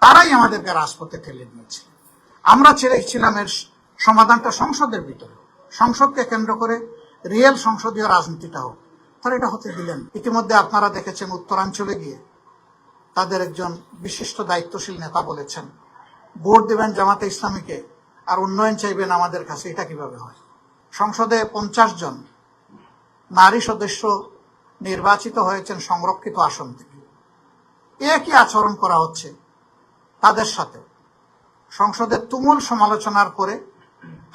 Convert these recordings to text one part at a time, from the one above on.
তারাই আমাদেরকে রাজপথে ঠেলে দিয়েছে। আমরা চেয়েছিলাম এর সমাধানটা সংসদের ভিতরে, সংসদকে কেন্দ্র করে রিয়েল সংসদীয় রাজনীতিটা হোক, তারা এটা হতে দিলেন। ইতিমধ্যে আপনারা দেখেছেন উত্তরাঞ্চলে গিয়ে তাদের একজন বিশিষ্ট দায়িত্বশীল নেতা বলেছেন ভোট দেবেন জামাতে ইসলামীকে আর উন্নয়ন চাইবেন আমাদের কাছে। এটা কিভাবে হয়? সংসদে 50 জন নারী সদস্য নির্বাচিত হয়েছেন সংরক্ষিত আসন থেকে। একই আচরণ করা হচ্ছে তাদের সাথে। সংসদের তুমুল সমালোচনার পরে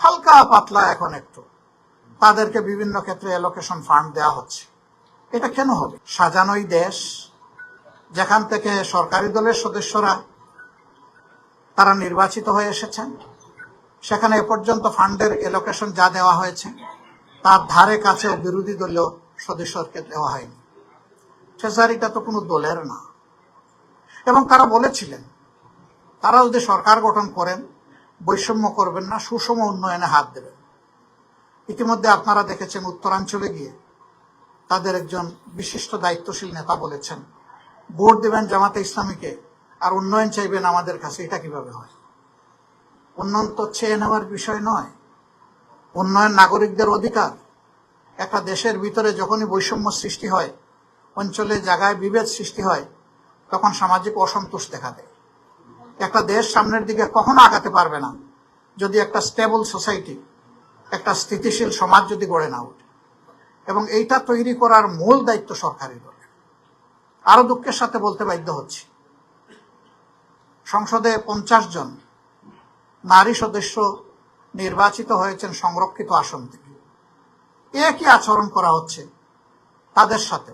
হালকা পাতলা এখন একটু তাদেরকে বিভিন্ন ক্ষেত্রে অ্যালোকেশন ফান্ড দেওয়া হচ্ছে। এটা কেন হবে? সাজানোই দেশ, যেখান থেকে সরকারি দলের সদস্যরা তারা নির্বাচিত হয়ে এসেছেন, সেখানে এ পর্যন্ত ফান্ডের অ্যালোকেশন যা দেওয়া হয়েছে তার ধারে কাছেও বিরোধী দলীয় সদস্যকে দেওয়া হয়নি। ট্রেজারিটা তো কোনো দলের না। এবং তারা বলেছিলেন তারা যদি সরকার গঠন করেন বৈষম্য করবেন না, সুষম উন্নয়নে হাত দেবেন। ইতিমধ্যে আপনারা দেখেছেন উত্তরাঞ্চলে গিয়ে তাদের একজন বিশিষ্ট দায়িত্বশীল নেতা বলেছেন ভোট দেবেন জামাতে ইসলামীকে আর উন্নয়ন চাইবেন আমাদের কাছে। এটা কিভাবে হয়? উন্নয়ন তো চেয়ে নেওয়ার বিষয় নয়। উন্নয়ন নাগরিকদের অধিকার। একটা দেশের ভিতরে যখনই বৈষম্য সৃষ্টি হয়, অঞ্চলে জায়গায় বিভেদ সৃষ্টি হয়, তখন সামাজিক অসন্তোষ দেখা দেয়। একটা দেশ সামনের দিকে কখনো আগাতে পারবে না যদি একটা স্টেবল সোসাইটি, একটা স্থিতিশীল সমাজ যদি গড়ে না ওঠে। এবং এইটা তৈরি করার মূল দায়িত্ব সরকারি দলের। আরো দুঃখের সাথে বলতে বাধ্য হচ্ছি, সংসদে 50 জন নারী সদস্য নির্বাচিত হয়েছেন সংরক্ষিত আসন থেকে। একই আচরণ করা হচ্ছে তাদের সাথে।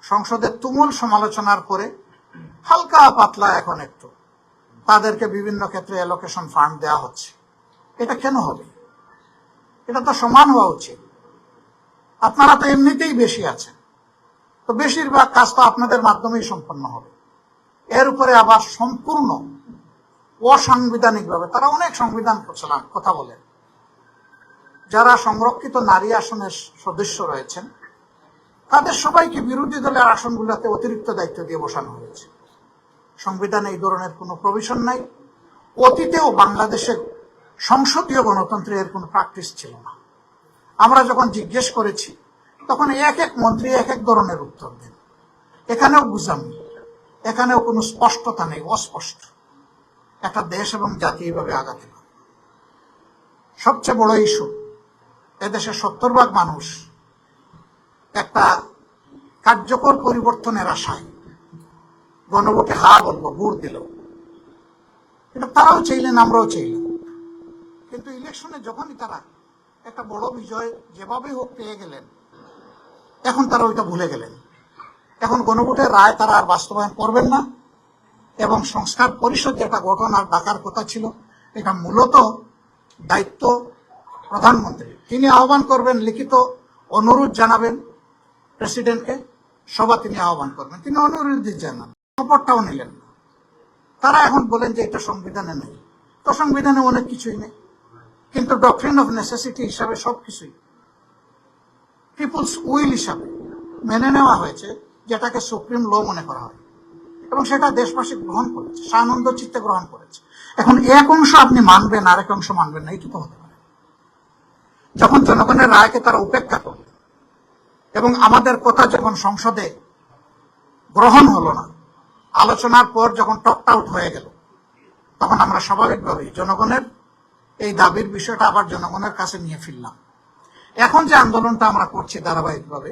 সংসদের তুমুল সমালোচনার পরে হালকা পাতলা এখন একটু তাদেরকে বিভিন্ন ক্ষেত্রে অ্যালোকেশন ফান্ড দেওয়া হচ্ছে। এটা কেন হবে? এটা তো সমান হওয়া উচিত। আপনারা তো এমনিতেই বেশি আছেন, তো বেশিরভাগ কাজ তো আপনাদের মাধ্যমেই সম্পন্ন হবে। এর উপরে আবার সম্পূর্ণ অসাংবিধানিক ভাবে তারা অনেক সংবিধান কথা বলেন। যারা সংরক্ষিত নারী আসনের সদস্য রয়েছেন তাদের সবাইকে বিরোধী দলের আসনগুলোতে অতিরিক্ত দায়িত্ব দিয়ে বসানো হয়েছে। সংবিধানে এই ধরনের কোনো প্রভিশন নাই। অতীতেও বাংলাদেশের সংসদীয় গণতন্ত্রের কোনো প্র্যাকটিস ছিল না। আমরা যখন জিজ্ঞেস করেছি তখন এক এক মন্ত্রী এক এক ধরনের উত্তর দেন। এখানেও বুঝামি, এখানেও কোনো স্পষ্টতা নেই, অস্পষ্ট। একটা দেশ এবং জাতি এইভাবে আগাতে পারে। সবচেয়ে বড় ইস্যু, এদেশের 70% মানুষ একটা কার্যকর পরিবর্তনের আশায় গণভোটে হা বলবো, ভোট দিল। এটা তারাও চাইলেন, আমরাও চাইলাম। কিন্তু ইলেকশনে যখনই তারা একটা বড় বিজয় যেভাবে হোক পেয়ে গেলেন, এখন তারা ওইটা ভুলে গেলেন। এখন গণভোটের রায় তারা আর বাস্তবায়ন করবেন না। এবং সংস্কার পরিষদ যেটা গঠন আর ডাকার কথা ছিল, এটা মূলত দায়িত্ব প্রধানমন্ত্রী। তিনি আহ্বান করবেন, লিখিত অনুরোধ জানাবেন প্রেসিডেন্টকে, সভা তিনি আহ্বান করবেন, তিনি অনুরোধ জানান, খবরটাও নিলেন না। তারা এখন বলেন যে এটা সংবিধানে নেই। তো সংবিধানে অনেক কিছুই নেই, কিন্তু ডক্ট্রিন অফ নেসেসিটি হিসাবে সবকিছুই পিপুলস উইল হিসাবে মেনে নেওয়া হয়েছে, যেটাকে সুপ্রিম ল মনে করা হয়। এবং সেটা দেশবাসী গ্রহণ করেছে, সানন্দ চিত্তে গ্রহণ করেছে। এখন এক অংশ আপনি মানবেন, আরেক অংশ মানবেন না, এইটুকু হতে পারে। যখন জনগণের রায়কে তারা উপেক্ষা করবে এবং আমাদের কথা যখন সংসদে গ্রহণ হলো না, আলোচনার পর যখন টকড আউট হয়ে গেল, তখন আমরা স্বাভাবিকভাবে জনগণের এই দাবির বিষয়টা আবার জনগণের কাছে নিয়ে ফিরলাম। এখন যে আন্দোলনটা আমরা করছি ধারাবাহিকভাবে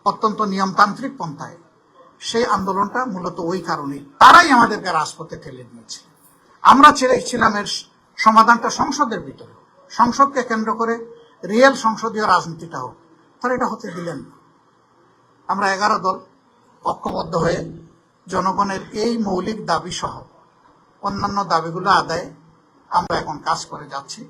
অত্যন্ত নিয়মতান্ত্রিক পন্থায়, সেই আন্দোলনটা মূলত ওই কারণেই তারাই আমাদেরকে রাজপথে ঠেলে দিয়েছে। আমরা চেয়েছিলাম এর সমাধানটা সংসদের ভিতরে, সংসদকে কেন্দ্র করে রিয়েল সংসদীয় রাজনীতিটা হোক, তারা এটা হতে দিলেন না। আমরা 11 দল ঐক্যবদ্ধ হয়ে জনগণের এই মৌলিক দাবি সহ অন্যান্য দাবিগুলো আদায়ে আমরা এখন কাজ করে যাচ্ছি।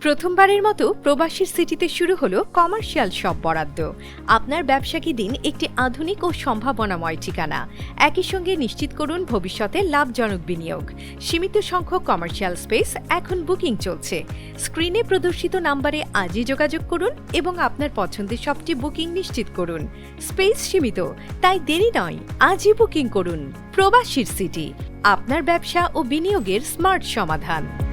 প্রথমবারের মতো প্রবাসীর সিটিতে শুরু হলো কমার্শিয়াল শপ বরাদ্দ। আপনার ব্যবসাকে দিন একটি আধুনিক ও সম্ভাবনাময় ঠিকানা। একই সঙ্গে নিশ্চিত করুন ভবিষ্যতে লাভজনক বিনিয়োগ। সীমিত সংখ্যক কমার্শিয়াল স্পেস এখন বুকিং চলছে। স্ক্রিনে প্রদর্শিত নাম্বারে আজই যোগাযোগ করুন এবং আপনার পছন্দের শপটি বুকিং নিশ্চিত করুন। স্পেস সীমিত, তাই দেরি নয়, আজই বুকিং করুন। প্রবাসীর সিটি, আপনার ব্যবসা ও বিনিয়োগের স্মার্ট সমাধান।